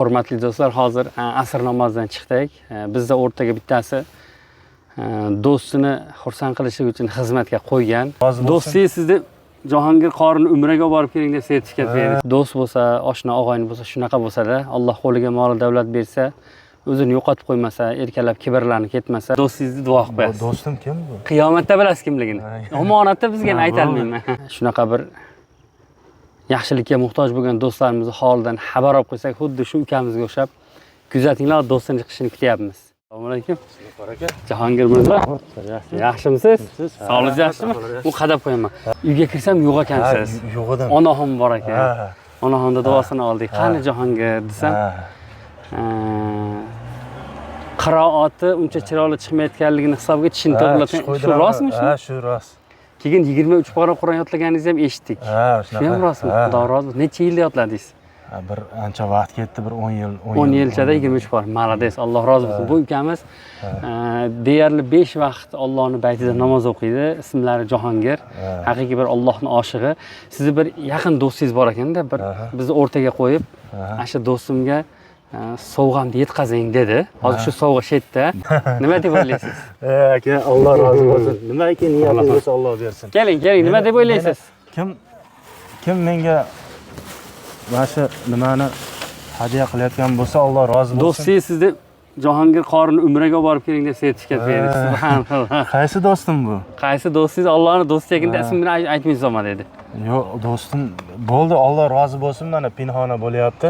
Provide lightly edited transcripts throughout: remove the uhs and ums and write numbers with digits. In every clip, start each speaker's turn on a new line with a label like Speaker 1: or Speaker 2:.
Speaker 1: Hurmatli do'stlar, hozir asr namozidan chiqdik. Bizda o'rtaga bittasi do'stini xursand qilish uchun xizmatga qo'ygan. Do'stingiz sizni Jahongir qorini umraga borib keling deb sertifikat berdi. Do'st bo'lsa, oshna og'ayni bo'lsa, shunaqa bo'lsa-da, Alloh qo'liga mol davlat bersa, o'zini yo'qotib qo'ymasa, erkalab kibrlanib ketmasa, do'stingizni duo qilib qo'yasiz.
Speaker 2: Do'stim kim bu?
Speaker 1: Qiyomatda bilasiz kimligini. Omonatda bizga ayta olmayman. Shunaqa bir yaxshilikka muhtoj bo'lgan do'stlarimizni holidan xabar olib qo'ysak, xuddi shu ukamizga o'xshab, kuzatinglar, do'stini chiqishini kutyapmiz. Assalomu alaykum. Jahongir mirzo. Yaxshimisiz? Sog'ligingiz yaxshimi? U qadab qo'yaman. Uyga kirsam yo'q ekansiz.
Speaker 2: Yo'q edim.
Speaker 1: Onaxon bor ekan. Onaxonda duosini oldik. Qani Jahongir desam, qiroati uncha chiroyli chiqmayotganligini hisobga tishini to'g'rilatan. Shu rostmi shu?
Speaker 2: Ha, shu rost.
Speaker 1: Keyin 23 pora Qur'on yodlaganingizni ham eshitdik.
Speaker 2: Ha,
Speaker 1: shunaqa. Shu ham rostmi? Xudo rozi bo'lsin. Necha yilda yodladingiz?
Speaker 2: Bir ancha vaqt ketdi, bir 10 yil.
Speaker 1: 10 yilchada 23 pora. Malades, Alloh rozi bo'lsin. Bu ukamiz deyarli 5 vaqt Allohning baytida namoz o'qiydi. Ismlari Jahongir. Haqiqiy bir Allohning oshig'i. Sizni bir yaqin do'stingiz bor ekanda, bir bizni o'rtaga qo'yib, o'sha do'stimga sovg'amni yetkazing dedi. Hozir shu sovg'a shetda. Nima deb o'ylaysiz?
Speaker 2: Aka, Alloh rozi bo'lsin. Nimaki niyatingiz bo'lsa Alloh bersin.
Speaker 1: Keling, nima deb o'ylaysiz?
Speaker 2: Kim menga mana shu nimani hadya qilayotgan bo'lsa, Alloh rozi bo'lsin.
Speaker 1: Do'stingiz sizni Jahongir qorini umraga borib keling deb sertifikat berdi. Subhanalloh.
Speaker 2: Qaysi do'stim bu?
Speaker 1: Qaysi do'stingiz? Allohning do'sti ekan, ismini aytmaysiz olma dedi.
Speaker 2: Yo'q, do'stim bo'ldi, Alloh rozi bo'lsin, mana pinhona bo'lyapti.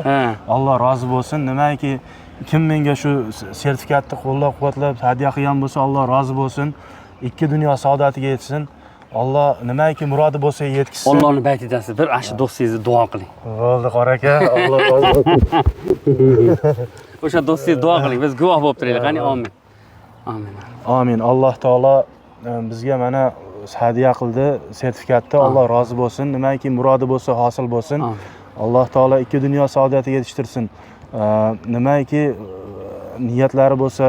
Speaker 2: Alloh rozi bo'lsin. Nimaki kim menga shu sertifikatni qo'llab-quvvatlab hadya qilgan bo'lsa, Alloh rozi bo'lsin. Ikki dunyo saodatiga yetsin. Alloh nimaki murodi bo'lsa yetkazsin.
Speaker 1: Allohning baytidasiz. Bir ashu do'stingizni duo qiling.
Speaker 2: Bo'ldi, qora aka. Alloh rozi bo'lsin.
Speaker 1: O'sha do'stingizni duo qiling. Biz guvoh bo'lib turaylik. Qani, amin. Amin.
Speaker 2: Amin. Alloh taolo bizga mana hadya qildi sertifikatni. Alloh rozi bo'lsin. Nimaki murodi bo'lsa hosil bo'lsin. Alloh taolo ikki dunyo saodatiga yetishtirsin. Nimaki niyatlari bo'lsa,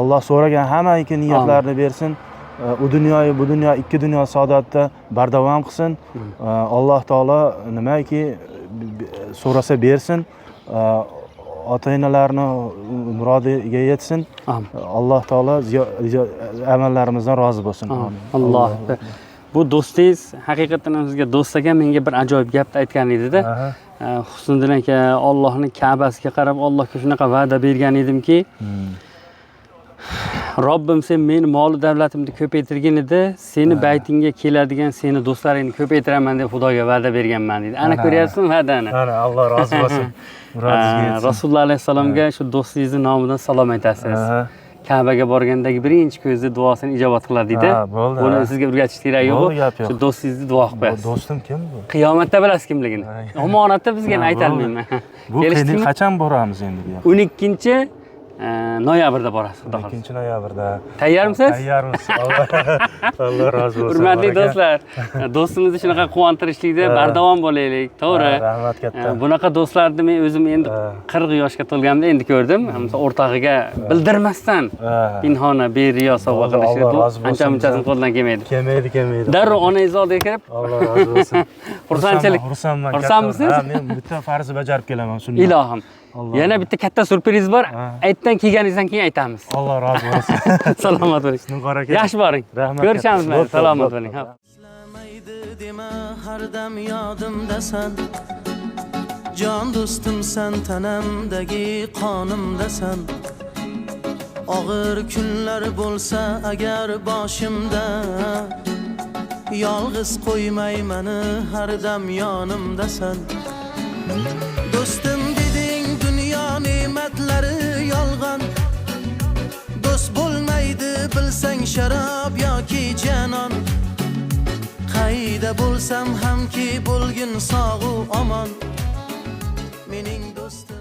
Speaker 2: Alloh so'ragan hammaiki niyatlarini bersin. U dunyoyu bu dunyo ikki dunyo saodatda bardavom qilsin. Alloh taolo nimaki so'rasa bersin. Ota-onalarni murodiga yetsin. Alloh taolo amallarimizdan rozi bo'lsin.
Speaker 1: Alloh. Bu do'stingiz haqiqatan sizga do'st ekan, menga bir ajoyib gapni aytgan edi-da. Husniddin aka, Allohning Ka'basiga qarab Allohga shunaqa va'da bergan edimki, Robbim sen meni mol davlatimni ko'paytirganida, seni baytingga keladigan seni do'stlaringni ko'paytiraman deb Xudoga va'da berganman dedi. Ana ko'ryapsizmi va'dani?
Speaker 2: Ana Alloh rozi bo'lsin.
Speaker 1: Rasululloh alayhisalomga shu do'stingizni nomidan salom aytasiz. Ka'baga borgandagi birinchi ko'zda duosini ijobat qiladi dedi. Buni sizga o'rgatish kerak yo'q. Shu do'stingizni duo qilib qo'yasiz.
Speaker 2: Do'stim kim bu?
Speaker 1: Qiyomatda bilasiz kimligini. Omonatda bizga ayta olmayman.
Speaker 2: Bu qachon boramiz endi bu yoqqa?
Speaker 1: 12 noyabrda borasiz, xudo xohlasa.
Speaker 2: 2 noyabrda.
Speaker 1: Tayyormisiz?
Speaker 2: Tayyormiz. Alloh rozi bo'lsin.
Speaker 1: Hurmatli do'stlar, do'stimizni shunaqa quvontirishlikda bardavom bo'laylik, to'g'ri?
Speaker 2: Rahmat katta.
Speaker 1: Bunaqa do'stlarni men o'zim endi 40 yoshga to'lganimda endi ko'rdim. Misol o'rtog'iga bildirmasdan pinhona beriyo sovg'a qilishni bu ancha-munchasini qo'ldan kelmaydi.
Speaker 2: Kelmaydi.
Speaker 1: Darrov onangiz oldiga kirib,
Speaker 2: Alloh rozi bo'lsin.
Speaker 1: Xursandchilik.
Speaker 2: Xursandman.
Speaker 1: Xursandmisiz?
Speaker 2: Ha, men bitta farzni bajarib kelaman shunday.
Speaker 1: Ilohim. Yana bitta katta surpriz bor. Aytdan kelganingizdan keyin aytamiz.
Speaker 2: Alloh rozi bo'lsin.
Speaker 1: Salomat bo'ling. Yaxshi boring. Ko'rishamiz. Salomat bo'ling.
Speaker 3: Islamaydi dema har dam yodimdasan. Jon do'stimsan, tanamdagi qonimdasan. Og'ir kunlar bo'lsa agar boshimda, yolg'iz qo'ymay meni har dam yonimdasan. Do'stim deding dunyo ne'matlari yolg'on. Do'st bo'lmaydi bilsang sharob yoki janon. Qayda bo'lsam hamki bo'lgin sog' u omon. Mening do'stim